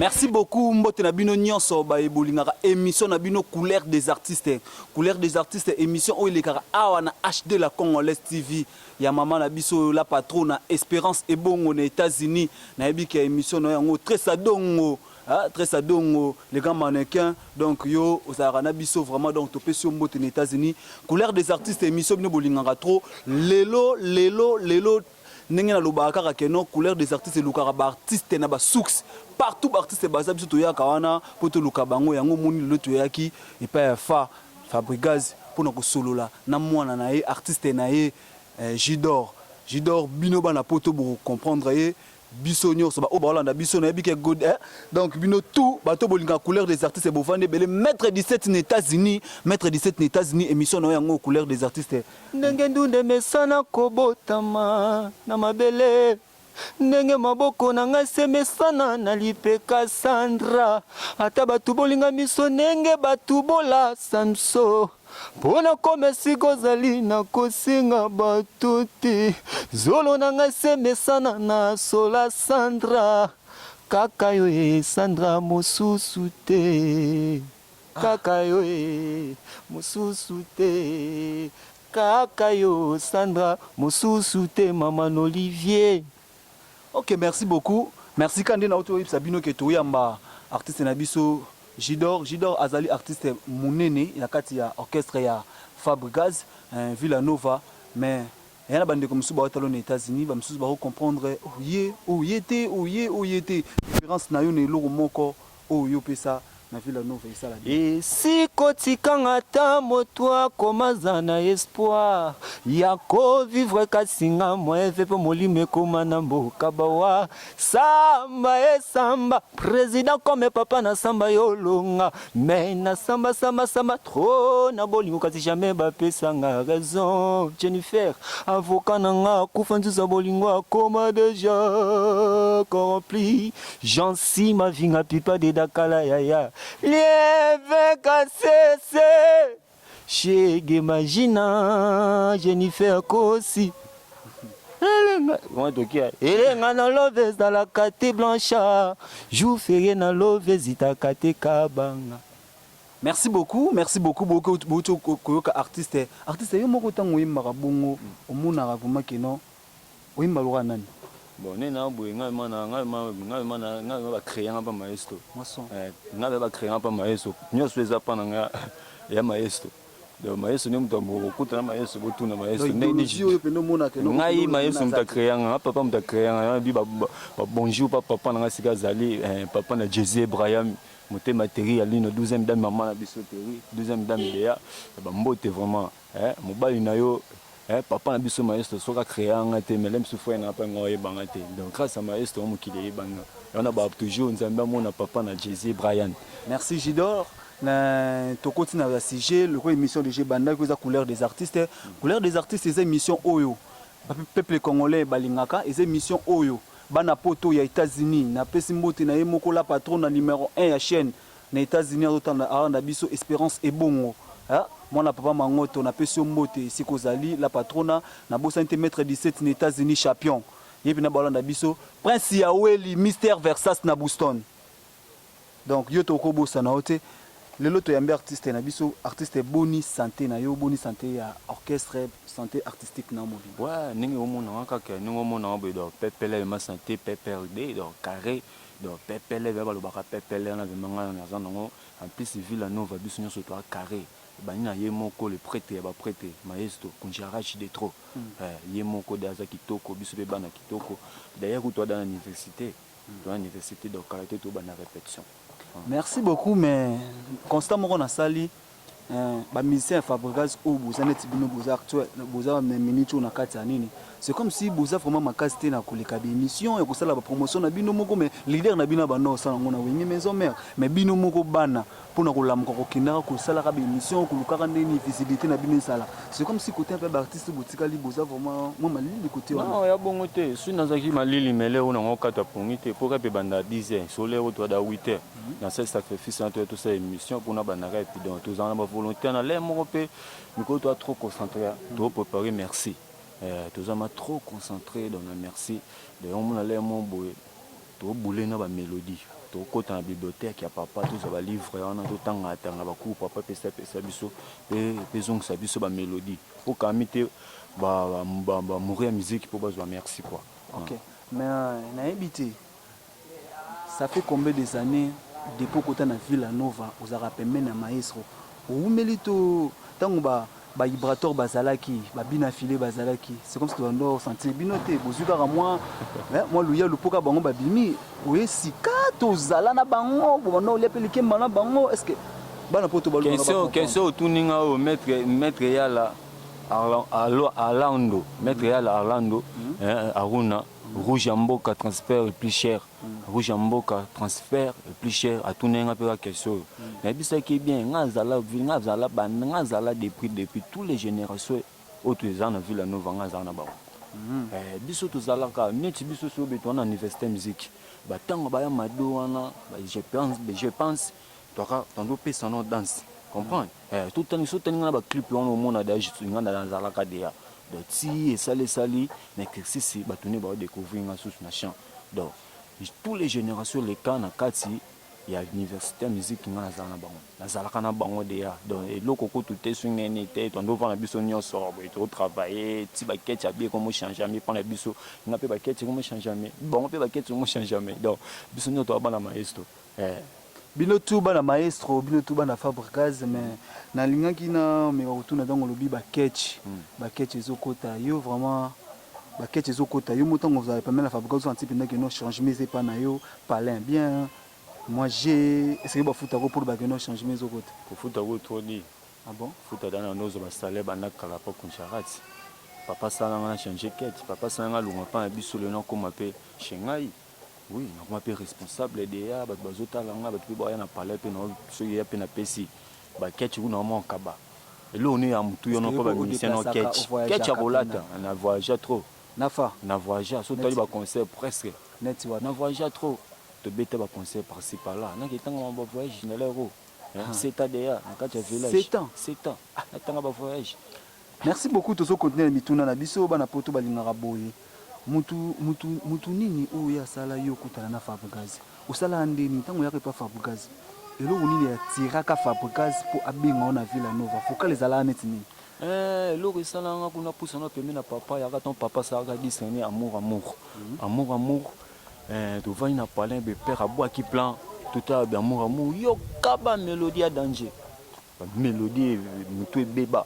Merci beaucoup mbote na bino nyonso ba ebolingaka émission na bino couleur des artistes. Couleur des artistes émission o ilekaka awa na HD la Congolaise TV. Ya mama na biso la patronne Espérance Ebongo na États-Unis na yebiki émission no yango Tresadongo. Ah, Tresadongo, les grands mannequins. Donc yo ozara na biso vraiment donc topé sur mbote na États-Unis. Couleur des artistes émission bino bolingaka trop lelo Nengen lobaka keno couleur des artistes lukara ba artiste na ba soux partout ba artiste baza biso to ya kawana poto lukabango yango moni le to yaki et pas fa Fabrigaz pour na solola na mwana na ye artiste na ye Jidor bino bana poto pour comprendre ye biso nyonso ba obalanda biso na yebike good donc bino tout bato bolinga couleur des artistes bofande bele maître 17 aux États-Unis émission na yango couleur des artistes ndenge ndunde mesana kobotama na mabele ndenge maboko na ngai semesana na lipeka Sandra ata batu bolinga miso ndenge batu bola Samso pona komesi kozali na kosinga batu te zolo na ngai semesana na sola Sandra kaka yo Sandra mosusu te kaka yo mosusu te kaka yo Sandra mosusu te maman Olivier. Ok, merci beaucoup. Merci Kande na auto Sabino Keto yamba artiste na biso Jidor azali artiste munene na kati ya orchestre ya Fabrigaz Villanova mais yana bande comme sous baotalo aux États-Unis ba msusu ba comprendre oyete différence na yo ne loko moko oyo pesa na Villanova isala et si kotikanga ta motwa komaza na espoir ya ko vivre kasinga moeve po molime koma na mboka bawa samba samba président comme papa na samba yolonga mais na samba trop na bolingo kasi jamais ba pesanga raison Jennifer avocat nanga kufanzuza bolingo akoma déjà corrempli j'en si ma vinga pipa de dakala yaya lieve kasese Chege Magina Jennifer Kosi Elenga na loves dans la kate blanchard Jou ferié na loves itakate kabanga. Merci beaucoup beaucoup artiste yo moko tango yimaka bongo omuna vraiment keno oyimba loka nani bon nena boye ngai ba créer un maestro maçon ngai ba créer un maestro nyonso eza pa na nga ya maestro donc maestro ne muto bokuta na maestro botuna maestro ngai maestro muta créer nga papa muta créer nga bi ba bonjour papa na nga sika zali papa na Jésus Ibrahim moté matériel lino 12e dame maman na bisoterie 12e dame Léa ba mbote vraiment mobali na yo papa na biso maestro soka créer un te melem souffre na pa ngoye bangate donc grâce à maestro mo kile banga on a ba toujours nzamba mona papa na Jésus Brian. Merci Jidor na to continue na sujet le émission de G Banda ko za couleur des artistes ces émissions oyo peuple congolais balingaka ces émissions oyo bana poto ya États-Unis na pesi mbote na yemoko la patronne numéro 1 ya chaîne na États-Unis autant na biso Espérance Ebongo moi papa mangoto na pesio mbote sikozali la patrona na bosa mètre 17 aux États-Unis champion yebi na balanda biso Prince Yaweli Mystère Versace na Boston donc yo to ko bosa na ote lelo to yambe artiste na biso artiste boni santé na yo boni santé ya orchestre santé artistique na mobi ouais ningi omona kaka ningi omona bo do pepele ma santé PPRD donc carré donc pepele va lo baka pepele na vemanga na zanongo en plus Villanova biso nyonso to carré banina yemoko le prêtre ba prêtre maestro kunjarachi de trop yemoko daza kitoko biso be bana kitoko d'ailleurs toi dans l'université donc caractère to bana répétition. Merci beaucoup mais constamment on a sali ba musicien Fabrigaz ou bozaneti bino boza actuel boza minute na kati ya nini c'est comme si boza vraiment makasité na koleka ba émission et ko sala ba promotion na bino moko mais leader na bino ba no sala ngona wengi maison mère mais bino moko bana pour na kolamuka ko kinaka ko sala ba émission ko lukaka ndeni visibilité na bino sala c'est comme si côté un peu artiste botika li boza vraiment moi malili côté non ya bongo te si nazaki malili mele ona ngokata pongite pour que banda 10h solaire toi da 8h dans ce sacrifice entre tout ça émission pour na banda et puis donc tous en volontaire na les moko pe miko toi trop concentré trop préparé merci tous en trop concentré dans la merci de on na les mon boy tobule na bamélodie tokota na bibliothèque ya papa tozwa balivre wana totanga bakuru papa pesa biso mpe ezongisa biso bamélodie mpo kami te bamouri ya musique mpo bazwa merci quoi. Ok, mais nayebi te ça fait combien des années depuis kota na Villanova ozalaka pembeni ya maestro oumeli to ntango bavibrateur bazalaki babina file bazalaki c'est comme si toando sentir bino te bozwi kaka mwa luya lupoka bango babimi oye sika tozala na bango bobanda olia mpe likemba na bango est ce que bana mpo question otuninga oyo maître yala Arlando maître yala Arlando Aruna rouge en mboka transfert le plus cher rouge en mboka transfert le plus cher à tout n'enga pe question mais bisa qui bien ngazala ville ngazala bande ngazala depuis toutes les générations autres gens na Villanova ngazala na ba biso tozala ka neti biso so beto na université musique ba tango ba ya mado wana je pense toka tando pesa no danse comprendre tout temps so tani na ba clip wana au monde da juste ngana dans la kadea donc si sali mais exercice batone ba découvrir nga sous na champ donc tous les générations les cas na kati ya université musique nga nazalaka na bango deya donc eloko ko tout est swing nene te tondo vana biso nyonso to travailler ti ba kete bien comme changer jamais prendre biso nga pe ba kete comme changer jamais bon pe ba kete comme changer jamais donc biso nyoto bana maestro bino tu bana maestro bino tu bana Fabricaz mais na lingaki na me retourna dans le ba kete ezokota yo vraiment ba kete ezokota yo motango vous avez pas mal la Fabricaz un type que no changement c'est pas na yo parler bien moi j'ai essayé de foutre pour ba que no changement ezokota pour foutre trop dit ah bon foutre dans nos ba salaire bana kala pas concharati papa sala na changer kete papa sala lunga pa biso le nom comme appelle chengai. Oui, on est responsable des gars, bazota langa, batu ba na parler pe no so ya pe na pesi. Ba ketch ku na mo kaba. Et là on est à mutu yo no ko ba musicien no ketch. Ketch a bolata, on a voyagé trop. Na voyagé, so tali ba concert presque. Net wa na voyagé trop. To beta ba concert par ci par là. Na ki tanga ba voyage na l'euro. C'est ta déjà, na kati ya village. 7 ans. Na tanga ba voyage. Merci beaucoup to so continuer mituna na biso ba na poto ba lingaka boye. mutu nini oyo asala yo kutana na Fabricaz osala ndeni ntango yaka pa Fabricaz eloko nini atiraka Fabricaz po abenga na Villanova foka les ala neti nini eloko esalanga kuna pusana pembeni na papa yaka ton papa salaka discerner amour tovandi na palin be père abwaki plan tota be amour yo kaba mélodie ya danger mélodie mutu ebeba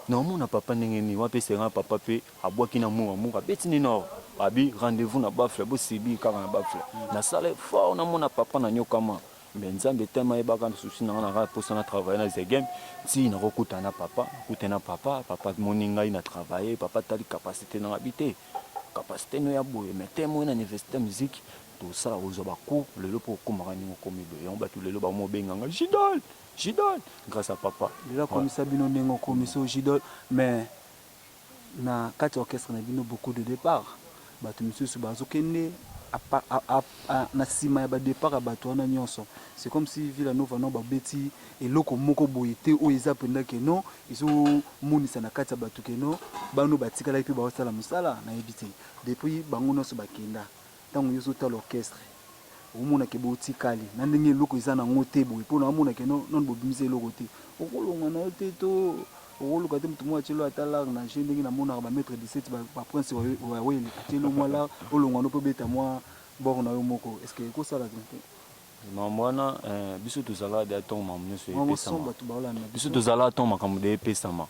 non mon papa n'engeni wa pe sera papa pe abwaki na amour abeti ni no abi rendez-vous na bafle bo sibi kaka na bafle na sala fort na mon papa na nyokama mais nzambe tellement ebaka souci na na pour ça na travailler na zegem si na rokuta na papa papa moninga ina travailler papa tali capacité na habiter capacité no ya boye mais tellement na université musique tout ça aux abakou le lopo komara ni komi be on batu le loba mo benganga Gidol grâce à papa là comme ça bino nengo komiso Gidol mais na kati orchestre na bino beaucoup de départ batu monsieur subazokende na sima ya ba départ ya bato wana nyonso c'est comme si Villanova no babeti eloko moko boye te o eza penda ke no izo monisa na kati ya bato ke no bano batikala pe ba sala musala na ebite depuis bango nyonso bakenda tango yoso ta l'orchestre omona ke botikali na ndenge eloko eza na ngote boye po na omona ke no non bobimise eloko te okolonga na te to okoluka te mutu mwa chelo atala na je ndenge na mona ba maître 17 ba prince wa wele chelo mwala olonga no po beta mwa bor na yo moko est-ce que ko sala te mamwana biso tozala de ton mamne so epesama biso tozala ton makambo de epesama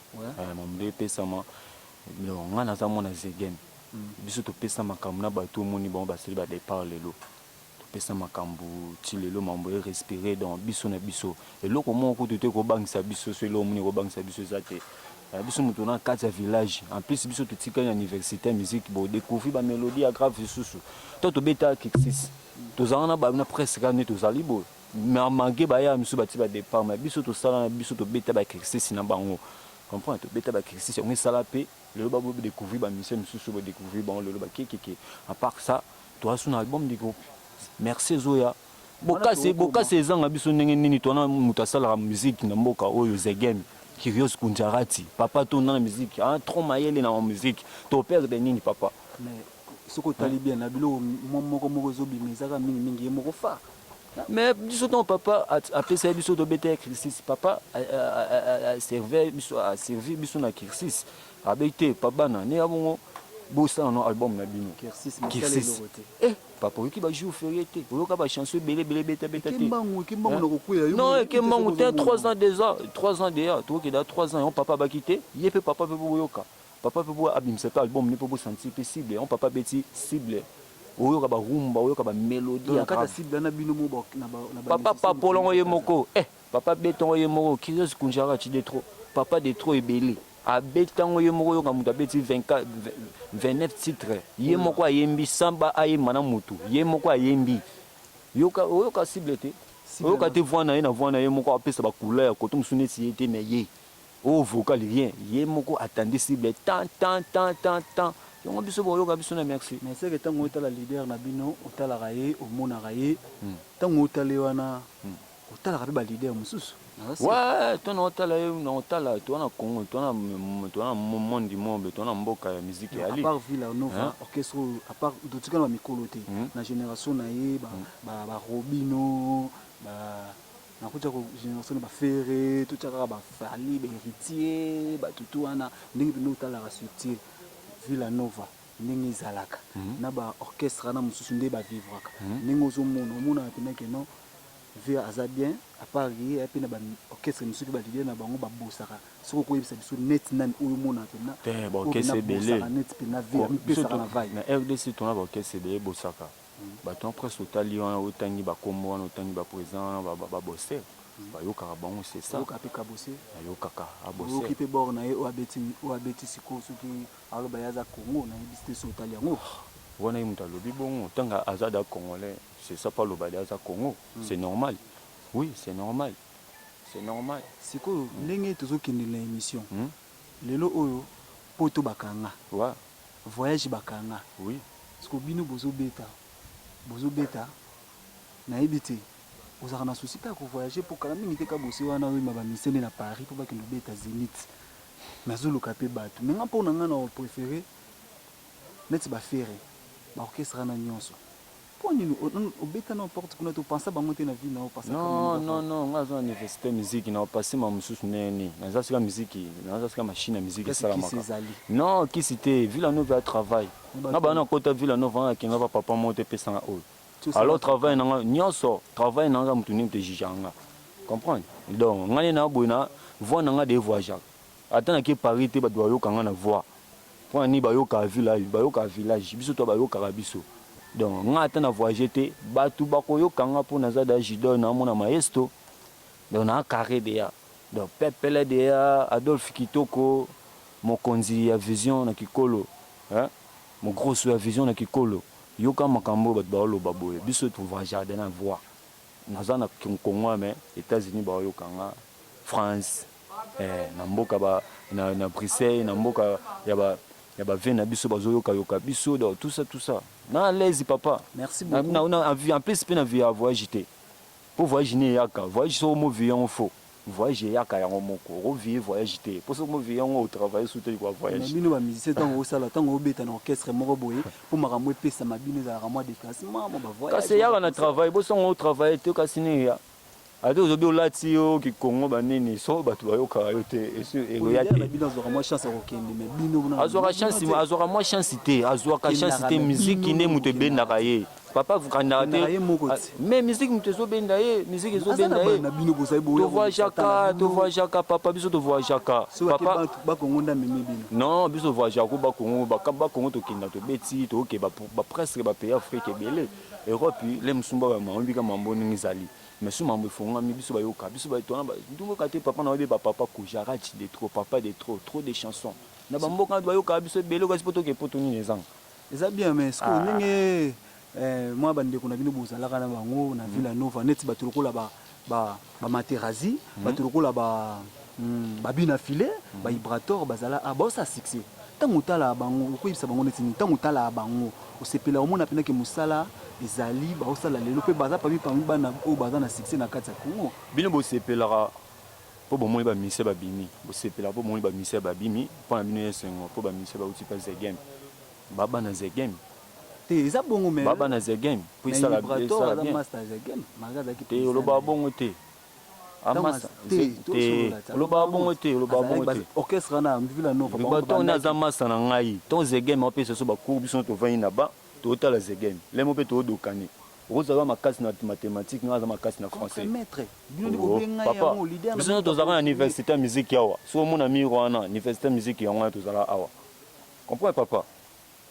mamde epesama lo ngana za mona zegem biso topesa makambo na bato moni bon baseli ba départ lelo pesa makambu ti lelo mambo e respirer dans biso na biso eloko moko te ko bangisa biso so elo moni ko bangisa biso zate biso mutu na kati ya village en plus biso totika na université musique bo découvrir ba mélodie ya grave susu to to beta kexis tozana ba na presque ne tozali bo mais manqué ba ya misu bati ba départ mais biso to sala na biso to beta ba kexis na bango comprendre to beta ba kexis on sala pe lelo ba bo découvrir ba mission susu bo découvrir bon lelo ba keke à part ça toi sur un album du groupe merci Zoya boka sezanga biso ndenge nini tona mutasala la musique na mboka oyo zegem Curious Kunjarati papa to na musique trop mayele na musique to perdre nini papa mais soko tali bien na bilo moko zobima ezaka mingi ye moko fa. Mais biso ton papa a fait biso to bete exercice papa a servi biso na exercice avec te papa na ne abongo bossa no album na bino exercice papa qui va jouer férié te oyoka ba chanson belé beta te kimbangu na kokuya non kimbangu te 3 ans déjà 3 ans déjà to ki da 3 ans on papa ba quitter ye pe papa pe boyoka papa pe bo abimisa album ne pe bo sentir possible on papa beti cible oyoka ba rumba oyoka ba mélodie ya kata cible na bino mo na papa papolongo ye moko papa betongo ye moko kizo kunjara ti de trop papa de trop ebele abetango ye moko yoka mutu abeti 24 29 titres ye moko ayembi samba ayemba na mutu ye moko ayembi oyoka cible te oyoka te voix na ye moko apesa ba couleur koto musu neti ye te mais ye o vocal rien ye moko attendait cible tant yango biso boyoka biso na merci mais c'est que tango otala leader na bino otalaka ye omonaka ye tango otale wana otalaka pe ba leader mosusu ouais tona otala ye na otala tona Congo tona monde monde tona mboka ya musique ya ali à part Villa Nova orchestre à part dotika na mikolo te na génération na ye ba Robino na kucha ko génération ba Ferré tout ça ba Fali ba héritier ba tutu wana ndenge bino otalaka subtil Villa Nova ndenge ezalaka na ba orchestre na mosusu nde ba vivraka ndenge ozomona pena ke non via aza bien à part ye pe na ba orchestre mosusu ba lider na bango ba bosaka soko ko yebisa biso net nani oyo mona pena te ba orchestre belé net pena via mi pesa na vai na RDC tona ba orchestre belé bosaka ba ton presque total wana otangi ba kombo wana otangi ba président ba bosser bayokaka bango c'est ça okapeka bosser ayokaka abosser okipe bord na ye o abeti siko soki aloba yaza Congo na yebiste so tali yango wana mutu alobi bongo tanga azada congolais c'est ça pas loba aza Congo c'est normal oui c'est normal siko ndenge tozokende na émission lelo oyo poto bakanga ouais voyage bakanga oui siko bino bozobeta na yebite ozaka na souci ta ko voyager pour kala mingi te ka bosi wana oyo ba misene na Paris pour bakende beta Zénith nazoluka pe bato mais nga mpona nga na préféré neti ba Ferré ba orchestre na nyonso pour nini obeta na porte kuna to pensa bango te na vie na opasa non nga zo université musique na opasi ma mususu neni naza sika musique naza sika machine ya musique sala maka non qui cité Villa Nova travail na bana kota Villa Nova ki nga papa monte pesa na oyo alors travail nanga nyonso travail nanga mutu ni te jijanga comprendre donc ngani na boina voix nanga de voyager atana ki Paris te ba doyo kanga na voix pour ni ba yoka village biso to ba yoka biso donc nga atana voyager te batu bako yokanga pour na zada jido na mona maestro donc na carré de ya donc pepele de ya Adolphe Kitoko mokonzi ya vision na kikolo mon gros sur la vision na kikolo yoka makambo bat baolo baboye biso to voyager na voix nazana Congo mais États-Unis ba yokanga France na mboka ba na Bruxelles na mboka ya ba vena biso bazoyoka yoka biso donc tout ça na l'aise papa merci beaucoup na en plus pe na via voyager pour voyager yaka voyager so mo vion faux voyager yaka ya moko revie voyager pour so mo vion au travail sous te quoi voyager bino ba musicien tango osala tango obeta na orchestre moko boye pour makambo epesa mabino za ramwa déplacement ba voyage kasi yaka na travail bo so on travail te kasi ne ya ado zobi olati yo ki Congo banini so batu bayoka yo te et royate bino azora moi chance okende mais bino na azora moi chance te azora chance te musique ne mutu bendaka ye papa vous kanda te mais musique mutu zo benda ye musique zo benda ye na bino bozai boya to voit jaka papa biso to voit jaka papa ba Congo nda memi bino non biso voit jaka ba Congo ba Congo to kinda to beti to ke ba presque ba pays Afrique belé Europe les musumba ba mambi ka mambo ngizali mais sous mambo fonga mi biso ba yoka biso ba tona ba ndumbo kate papa na ba papa ko jarati de trop papa de trop de chansons na ba mboka ba yoka biso belo ka poto ke poto ni nezang eza bien mais ce qu'on ndenge moi bande ko na bino bozala kana bango na Villa Nova net ba tulokola ba Materazzi ba tulokola ba bina filet ba vibrator bazala ba sa succès tango tala bango ko yibisa bango neti tango tala bango osepela omona pena ke musala ezali ba osala lelo pe baza parmi bana o baza na succès na kati ya Congo bino bo sepela po bo moi ba mise ba bimi bo sepela po moi ba mise ba bimi po na bino yesengo po ba mise ba uti pa zegem baba na zegem te ça bon mais baba na zegem puis ça la bien ça la bien master zegem magaza ki te oloba bongo te amasa te oloba bongo te oloba bongo te orchestre na Villa Nova ba to na za masa na ngai ton zegem opé ce so ba cours biso to vani na ba to tala zegem le mo pe to dokani okozala makasi na mathématique nga za makasi na français maître bino ko benga ya mo leader na biso to za na université musique yawa so mo na miro wana université musique yango to za awa comprends papa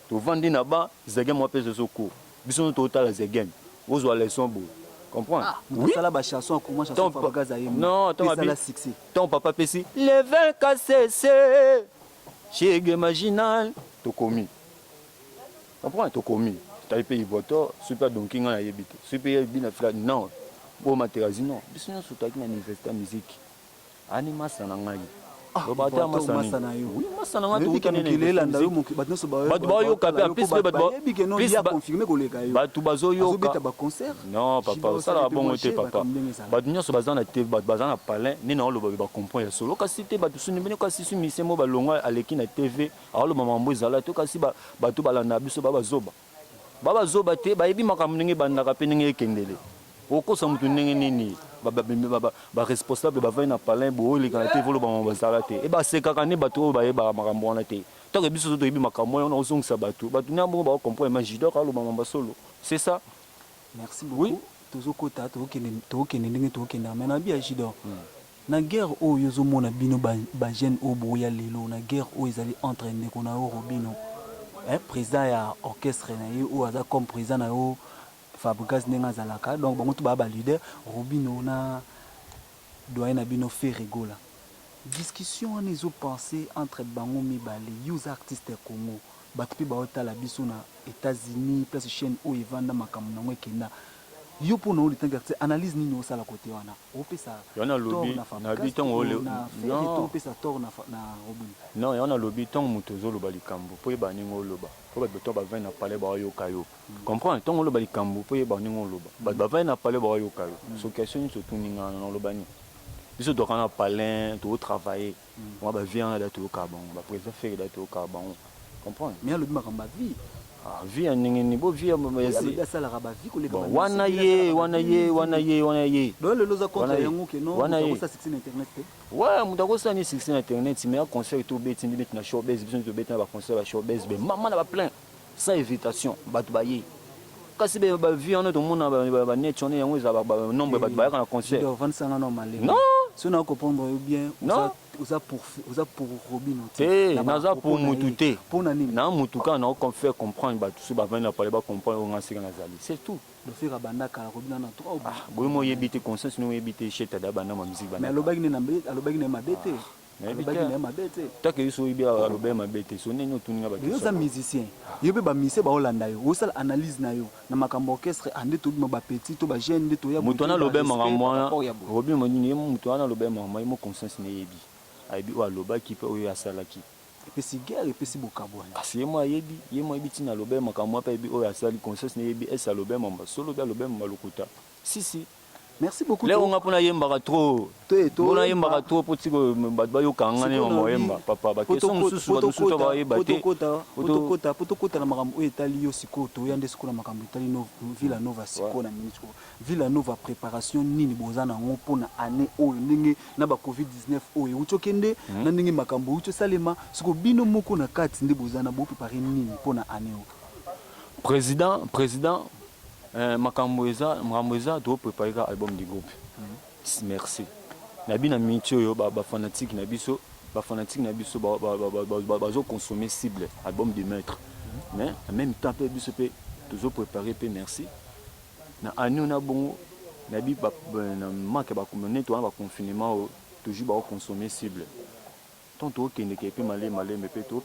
to vandi na ba zegem opé ce so cours biso to tala zegem ozwa leçon bo comprends oui ça la ba chanson comment chanson fa gaza yemo non ton papa pesi level KCC chege marginal to komi comprends to komi ta pays voto super donking na yebite super bina fla non bo materazi non biso nso to na université musique anima sana ngai bata masana yo oui masana nga to kelela ndayo mo bato so ba yo kapé plus que bato plus ba confirmer koleka yo bato bazo yo ka ba concert non papa ça la bon te papa bato nyoso bazana te bato bazana palin ni na lo ba comprendre solo kasi te bato suni bene kasi su misemo ba longa aleki na TV alo mama mbo ezala to kasi bato balanda biso baba zoba te ba yebi makambo ndenge bandaka pe ndenge ekendele okosa mutu ndenge nini ba responsable ba na palin bo oleka na te volo ba bazala te e ba sekaka ne bato ba yeba makambo wana te to ke biso to yebi makambo wana ozongisa bato nyambo ba comprendre majidor alo mama solo c'est ça. Merci beaucoup. Oui. Tozokota tokende ndenge tokenda mais na bia jidor na guerre oyo yozomona bino ba jeune o boya lelo na guerre oyo ezali entraîner kona o Robino président ya orchestre na yo ou aza comme président na yo Fabrikas nenga zalaka donc bango to ba leader Robino na doyen na bino fait rigola discussion on les pensé entre bango mibale use artiste Congo batpi ba otala biso na États-Unis place chaîne o evanda makambo nango ekenda yo pour nous le analyse nini osala côté wana opesa yana lobby na bitongo ole non opesa tor na Robin non yana lobby tongo muto zoloba likambo po yeba ningo loba po ba beto ba vin na parler ba yo kayo comprends tongo loba likambo po yeba ningo loba ba vin na parler ba yo kayo so question so tuninga na loba ni biso to kana parler to travailler moi ba vient na to kabon ba président faire da to kabon comprends mais lobby makamba vie vie ningini bo vie ya sala raba vie ko le kabon wana ye do le loza contre yango ke no ko sa 16 internet te ouais mutako sa ni 16 internet mais un concert to beti ni beti na showbiz biso to beti na ba concert ba showbiz be maman na ba plein sans invitation batu ba ye kasi be ba vie on to mona ba net on yango za ba nombre ba na concert do 25 ans normalement non si on comprendre bien oza pour Robino te naza pour mututé pour nani na mutuka na on faire comprendre ba tout ba venir parler ba comprendre on ngasika na zali c'est tout le faire banda kala Robino na 3 boy mo yebite conscience no yebite cheta da bana ma musique bana mais alobaki ne mabete alobaki ne mabete ta ke so ibi alobaki mabete so neni otuninga ba yo za musicien yo be ba musicien ba olanda yo osala analyse na yo na makambo orchestre ande to ba petit to ba jeune to ya mutu na lobaki makambo Robin mo nini mutu na lobaki makambo mo conscience ne yebi aibi o alobaki pe oyo asalaki epesi guerre epesi bokabwana kasi yemo yebi tina lobaki makambo pe aibi oyo asali conscience ne yebi esa lobaki mamba solo be lobaki mamba lokuta si merci beaucoup leo nga pona yembaka trop pona yembaka trop poti ko bato bayokanga ne mama yemba papa ba question mususu bato suto ba yeba te potokota na makambo oyo etali yo siko to yande siko na makambo etali Villa Nova siko na minute Villa Nova préparation nini boza na ngo pona année oyo ndenge na ba covid-19 oyo uchokende na ndenge makambo ucho salema siko bino moko na kati nde boza na bo préparer nini pona année oyo président makambo eza to préparer ka album du groupe merci na bina minute oyo ba fanatique na biso bazo consommer cible album de maître mais en même temps pe biso pe toujours préparer pe merci na anu na bongo na bi na manque ba communauté to ba confinement toujours ba consommer cible tant to kende ke pe malé mais pe to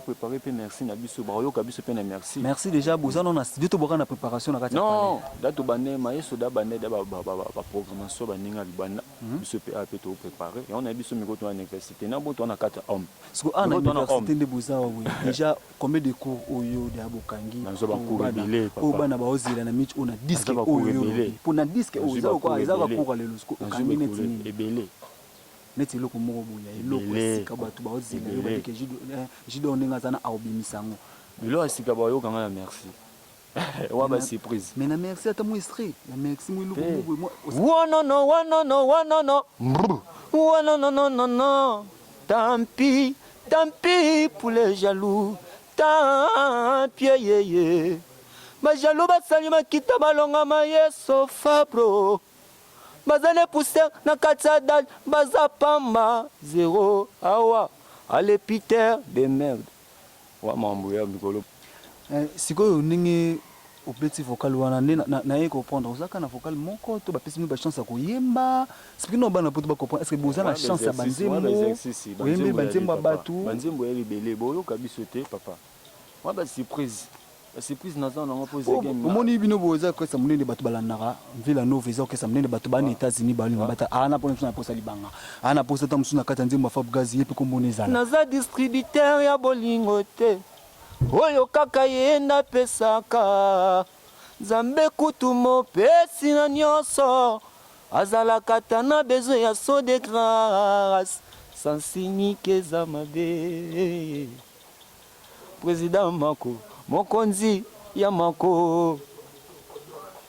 préparer pe merci na biso ba yo ka biso pe na merci déjà bozana na studio to boka na préparation na kati non dato bane maïso da bane da ba programmation ba ninga libana biso pe a pe to préparer et on a biso miko to na université na boto na kati homme parce que na université de boza oui déjà combien de cours oyo de abokangi na zo ba cours belé papa o bana ba ozila na mitch on a disque oyo pour na disque oyo kwa eza ba cours lelo sko kangi net belé neti loko moko boya eloko esika bato baozela yo badike jido ndenge aza na aobimisango bilo asika bayoka nga na merci Ouais, bah surprise. Mais na merci à ta moi extrait. La merci moi Eh. moi. Oh non non, oh non non, oh non non. Brr. Oh non non non non non. Tant pis pour les jaloux. Tant pis yeye. Ma jaloux basali makita balonga ma yeso fabro. Bazane pousser na katsadal bazapamba zéro awa. Allez Peter de merde. Ouais, mambo ya mikolo. Sikoyo ndenge opeti vocal wana nde na ye comprendre ozaka na vocal moko to bapesi mi ba chance ya koyemba sipiki no bana poto ba comprendre est-ce que boza na chance ya banzembo oyembi banzembo ya bato banzembo ya libele boyoka biso te papa wa ba surprise naza nango po zege omoni bino boza okesa monene bato balandaka mvila nova eza okesa monene bato bana États-Unis balinga bata ana pona msusu na posa libanga ana posa ta msusu na kati ya nzembo ya Fabregas ye mpe kombona ezala naza distributeur ya bolingo te oyo kaka ye napesaka nzambe kutu mopesi na nyonso azalaka ta na besoin ya so de grâce sansinike eza mabe président mako mokonzi ya mako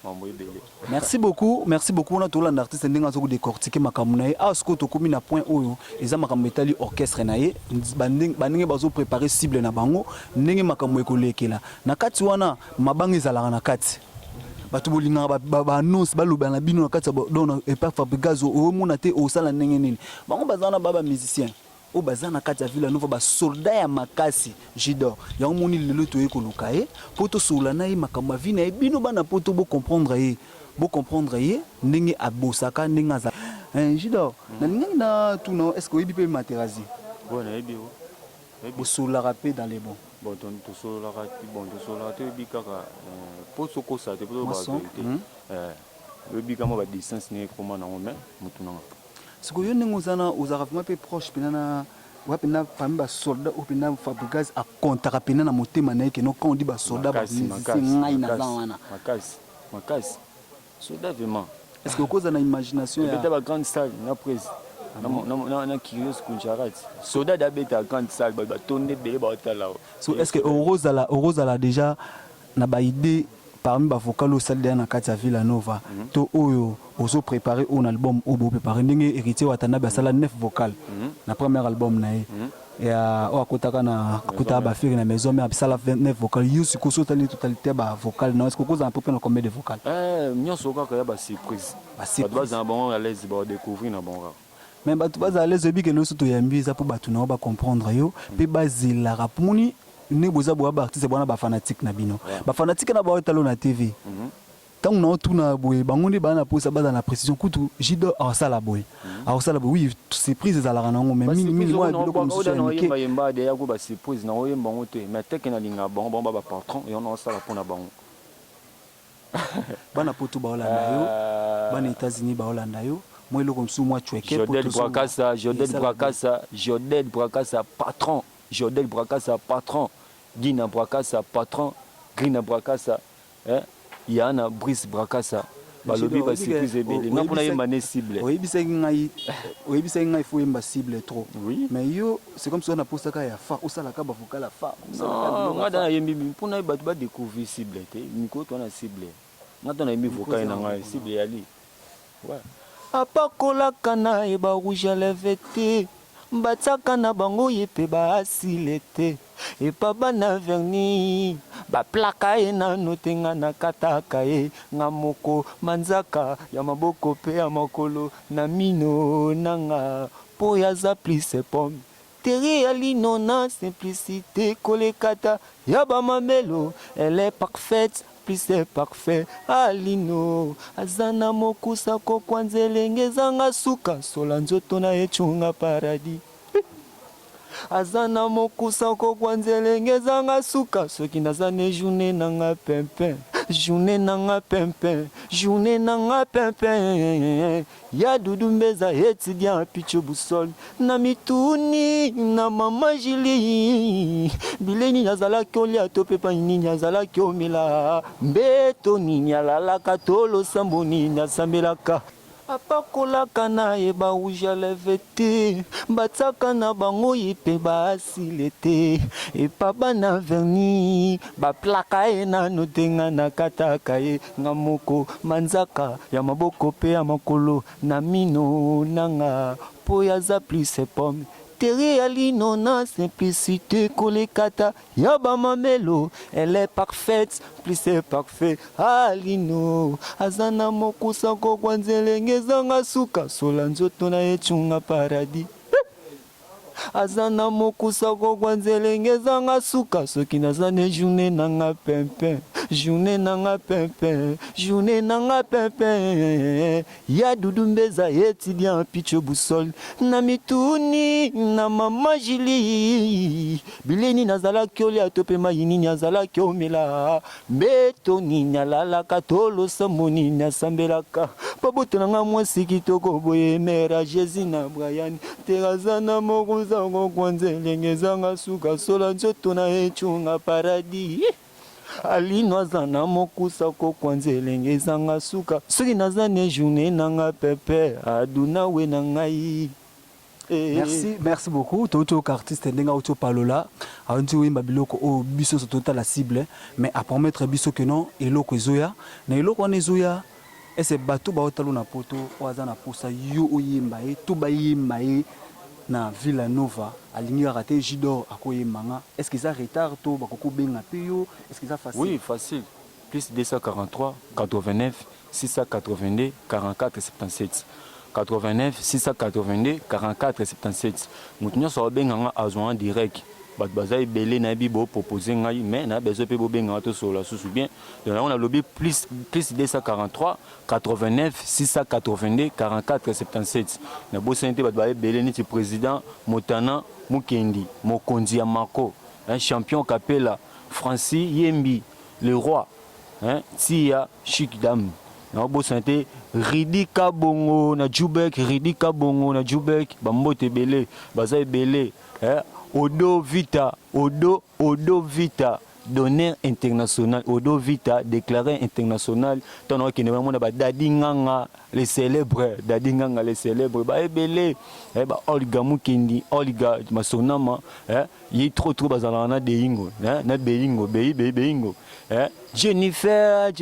mambo ebele. Merci beaucoup on a tout l'artiste ndenge azo décortiquer makambo na ye asko to komi na point oyo eza makambo etali orchestre na ye bandenge bazo préparer cible na bango ndenge makambo ekolekela na kati wana mabanga ezalaka na kati bato bolinga ba annonce baloba na bino na kati don epa Fabregas o mona te o sala ndenge nini bango bazana baba musicien o bazana kati ya Villa Nova ba soldat ya makasi Jidor ya omoni lelo to ekoluka ye poto sola na ye makambo vina e bino bana poto bo comprendre ye ndenge abosaka ndenge aza Jidor na ndenge na tuna est-ce que oyebi pe Materazzi Bon ebi o bo sola rapé dans les bons bon to sola te bi kaka po soko sa te po ba ebi kama ba distance ne koma na ngome mutuna siko yo ndenge ozana ozaka vraiment pe proche pena na wapena parmi ba soldat ou pena Fabregas a kontaka pena na motema na yeke no quand on dit ba soldat ba ngai na wana makasi soldat vraiment est-ce que okoza na imagination ya beta ba grande salle na prise na curious kuncharat soldat da beta grande salle ba tonne bele ba otala so est-ce que orozala déjà na ba idée parmi ba vocal au salle na kati ya Villa Nova to oyo ozo préparer un album obo préparer ndenge héritier watana ba sala 9 vocal na premier album na ye ya o akotaka na kota ba firi na maison mais sala 29 vocal yusi ko sotali totalité ba vocal na est-ce que koza un peu na combien de vocal nyonso kaka ya ba surprise ba bon à l'aise ba découvrir na bon mais bato baza à l'aise bike loso to yambi za po bato na ba comprendre yo pe bazela rapuni ne boza bo ba artiste bona ba fanatique na bino ba fanatique na ba talo na TV tant on tout na boye bango ne ba na posa ba na précision kutu Jidor a sala boye oui surprise za la ranango mais mini moi biloko mususu yemba yemba de ya ko ba surprise na oyemba ngote mais teke na linga bon ba patron et on sala pona bango bana poto ba olanda yo bana États-Unis ba olanda yo moi eloko mususu moi chweke Jodel Brakassa patron Jodel Brakassa patron Dina Brakassa patron Grina Brakassa Yana Brice Brakassa balobi ba surprise ebele na pona yemba ne cible oyebisa ngai faut yemba cible trop oui mais yo c'est comme si on a posé ka ya fa osala ka ba vocal la fa ngada yembi pona ba découvrir cible te niko to na cible ngata na yembi vocal na ngai cible ali ouais apakolaka na eba rouge à lèvres te mbatsaka na bango ye pe basile te epa bana verni baplaka ye nano te nga na kataka ye nga moko manzaka ya maboko pe ya makolo na mino nanga po yaza plise pomme teri ya lino na simplicité kolekata ya bamamelo elle est parfaite plus c'est parfait alino azana mokusa kokwa nzelenge ezanga suka sola nzoto na echunga paradis azana mokusa kokwa nzelenge ezanga suka soki nazane journée nanga pimpin ya dudu mbeza étudiant picho busol na mituni na mama Jili bileni nazalaki olia to pepa nini azalaki omela mbeto nini alalaka tolo sambo nini asambelaka apakolaka na ye barouge à lèvres te batiaka na bango ye mpe baasile te epa bana verni baplaka ye nano te nga nakataka ye nga moko manzaka ya maboko mpe ya makolo na mino nanga po yaza plus pomme Terre alino na simplicité kolekata yaba mamelo elle est parfaite plus c'est parfait alino azana mokusa ko kwanzelenge zanga suka sola nzoto na echunga paradis azana mokusa ko kwanzelenge zanga suka soki nazane journée nanga pimpin journée nanga pimpin journée nanga pimpin ya dudumbeza étudiant picho busol na mituni na mama jili bileni nazala kyoli atope mayini nazala kyomela beto ni nyalala katolo samoni nasambelaka paboto nanga mwasi kitoko boye mera Jésus na Brian terazana mokusa ko kwanzelenge zanga suka sola nzoto na echunga paradis alino azana mokusa ko kwanzelenge zanga suka soki nazane journée nanga pepe aduna we na ngai. Merci beaucoup. Toto artiste ndenga auto palola. Aunti wimba biloko o biso so total la cible mais à promettre biso que non eloko ezoya na eloko wana ezoya ese bato ba otalo na poto oaza na posa yo oyemba e to ba yemba e na Villa Nova alingi raté Jidor akoyemanga. Est-ce que ça retard to bakoko benga peyo? Est-ce que ça facile? Oui, facile. Plus 243 89 682 44 77. 89 682 44 77. Moutinho so benga azwa en direct. Bat bazay belé na bibo proposer ngai mais na bezo pe bo benga to so la sous bien. Donc on a lobby plus 243 89 682 44 77. Na bo sente bat bazay belé ni président Motana Mukendi Mokonzi ya Mako, un champion Capella Francis Yembi le roi, hein Tia Chikdam. Na bo sente Ridika Bongo na Jubek Ridika Bongo na Jubek bambote belé bazay belé, hein Odo Vita, Odo Vita, donneur international, Odo Vita, déclaré international. Tant que nous avons Dadinganga, les célèbres, Dadinganga, les célèbres, bah ebele, bah Olga Mukendi, Olga Masonama, il trop bazalana de Ingo, na Beingo, Beingo, Jennifer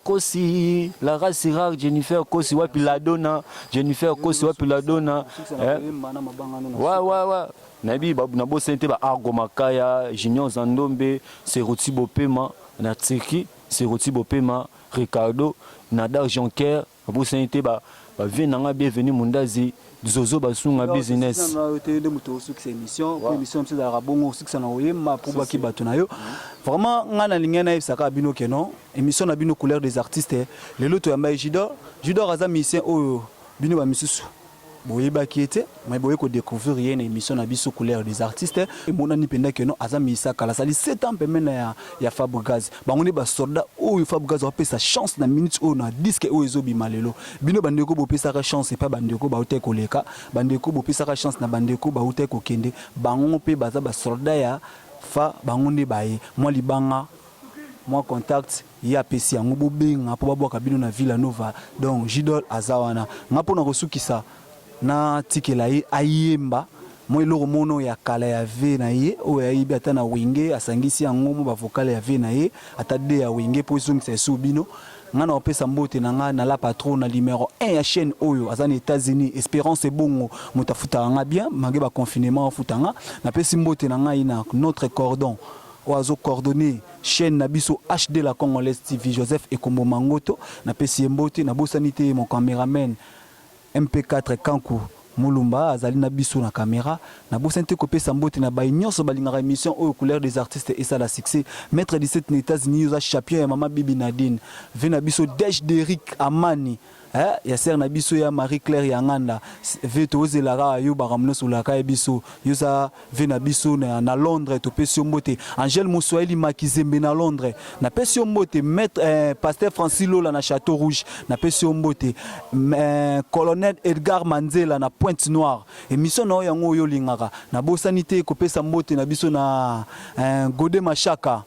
Kosi, la race rare Jennifer Kosi, wapi la donna, Jennifer Kosi, wapi la donna, ouais. Nabi nabo sente ba argo makaya Junior Zandombe Seroti Bopema na Tseki Seroti Bopema Ricardo Nadar Jonker nabo sente ba venanga bienvenue mundazi Zozo basunga business de moto sur cette émission émission c'est la bongo aussi que ça na oyema pour baki bato na yo vraiment ngana lingena isaka bino kenon émission na bino couleur des artistes le loto ya mai Jidor aza musicien oyo bino ba misusu boyeba qui était mais boye ko découvrir une émission na biso couleur des artistes et mon ani penda que non azamisa kala sali 7 ans pemena ya Fabregas bangoni ba soldat o Fabregas a sa chance na minute o na disque o ezobi malelo bino bandeko bo pesa ka chance pas bandeko ba uté koleka bandeko bo pesa ka chance na bandeko ba uté ko kende bango pe baza ba soldat ya fa bangoni baye moi libanga moi contact ya pesi yango bo benga po babwa kabino na Villa Nova donc Jidol azawana ngapo na kosukisa na tikela ye ayemba moi loro mono ya kala ya ve na ye o ya ibi ata na wenge asangisi yango mo ba vocal ya ve na ye ata de ya wenge po sungisa subino ngana opesa mbote na nga na la patron na numéro 1 ya chaîne oyo azana États-Unis Espérance bongo mutafuta nga bien mage ba confinement futanga na pesi mbote na nga ina notre cordon oazo coordonné chaîne na biso HD la Congolaise TV Joseph Ekombo Mangoto na pesi mbote na bosanité mon caméraman MP4 Kanku Mulumba azali na biso na caméra na bosante kopesa mbote na ba nyonso balingaka émission au couleur des artistes et ça la succès maître 17 États-Unis za champion ya mama Bibi Nadine vena biso Dej Derrick Amani ya ser na biso ya Marie Claire ya nganda veto ozelaka yo baramno sulaka ya biso yo za vena biso na Londres to pesi mbote Angèle Moswahili Makizembe na Londres na pesi mbote maître pasteur Francis Lola na Château Rouge na pesi mbote colonel Edgar Manzela na Pointe Noire émission na yango yo lingaka na bosanité ko pesa mbote na biso na Godé Machaka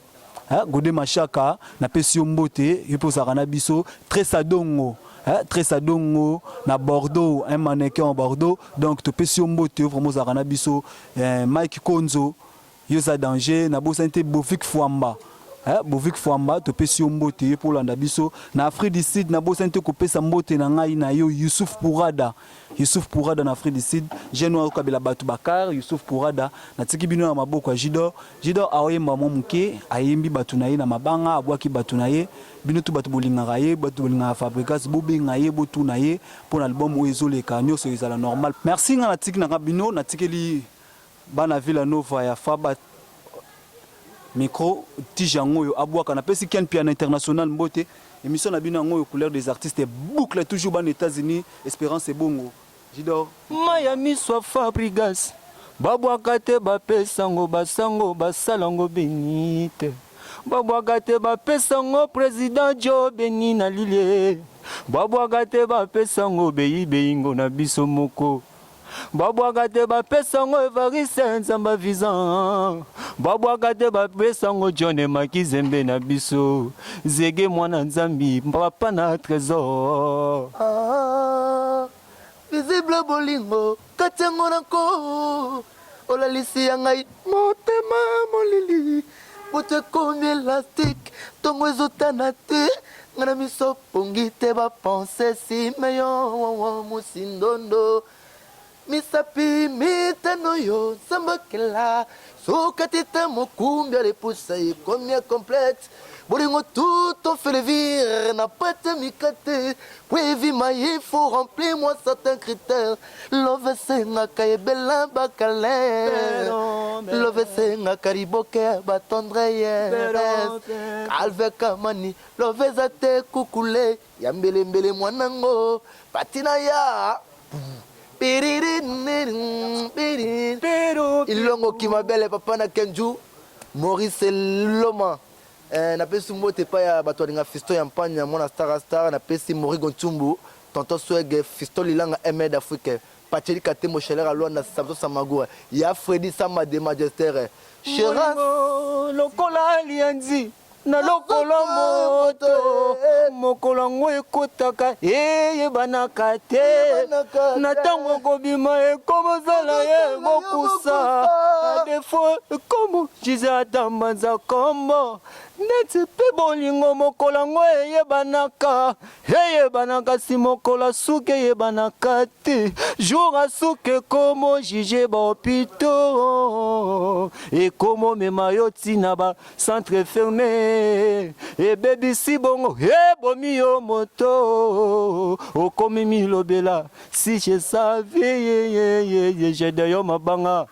na pesi mbote yo posaka na biso Tressa Dongo Tressa Dongo na Bordeaux, un mannequin en Bordeaux. Donc tu peux sur mbote vraiment zakana biso Mike Konzo, yoza danger na bosante Bovik Fwamba. Bovik Fwamba to pe sur mbote pour landa biso na Afrique du Sud na bosante ko pesa mbote na ngai na yo Youssouf Pourada na Afrique du Sud Genoa Kabila Batu Bakar Youssouf Pourada na tiki bino na maboko ya Jidor aoyemba mo muke ayembi batu na ye na mabanga abwaki batu na ye bino tu batu bolingaka ye batu bolingaka Fabricas bobenga ye botu na ye pour l'album où ezoleka nyonso ezala normal. Merci nga na tiki na bino na tikeli bana Villa Nova ya Faba micro tijango yo abwaka na pesi ken piano international mbote émission na bino ngo couleur des artistes boucle toujours ban États-Unis Espérance et Bongo Jidor Miami soit Fabrigas babwaka te bapesango basango basalango benite babwaka te bapesango président Joe Beni na lilie babwaka te bapesango beyingo na biso moko babwaka te bapesango Evariste Nzamba Vizan babwaka te bapesango John Makizembe na biso Zege mwana Nzambi papa na trésor visible bolingo katengo nako olalisi ya ngai motema molili bote komi élastique tongo ezotana te ngana miso pongi te bapense si meyo musindondo misapi mitano yo sambakela sokatita mokumbi alepusa ikomia complète bolingo tout on fait le vire n'a pas de mikate oui il faut remplir moi certains critères love senga kaebela bakale love senga kariboke batondre yes alve kamani love zate kukule ya mbele mwanango patina ya ilongo kimabele papa na Kenju Maurice Loma na pesi mbote pa ya bato alinga fisto ya mpanya mwana star na pesi Morigo Ntumbu tonton swege fisto lilanga Emed Afrique Pacheli Kate Mochelera Luanda Samso Samagua ya Freddy Sama de Magistère Cheras lokola alianzi na lokolo moto mokolo ngo ekotaka eyebanaka te na ntango kobima ekomozala ye mokusa adefo ekomo jize atambanza kombo neti mpe bolingo mokolo ngo eyebanaka si mokolo asuki eyebanaka te jour asuki ekomo jige bahopito ekomo mema yo ntina bacentre ferme ebebisi bongo ebomi yo moto okomi milobela si je savais jede yo mabanga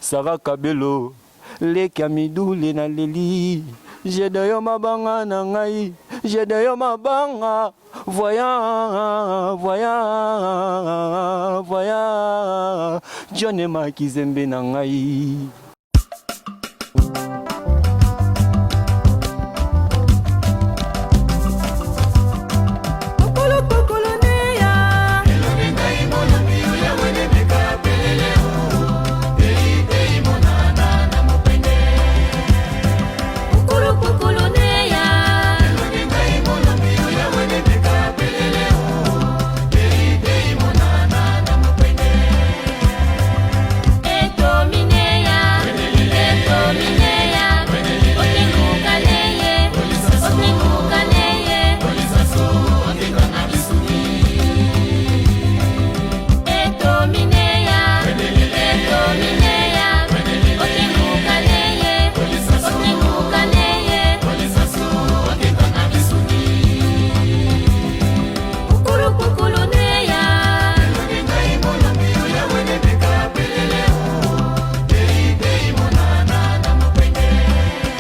Sara Kabelo leki ya midule na leli jede yo mabanga na ngai jede yo mabanga voya John Makizembe na ngai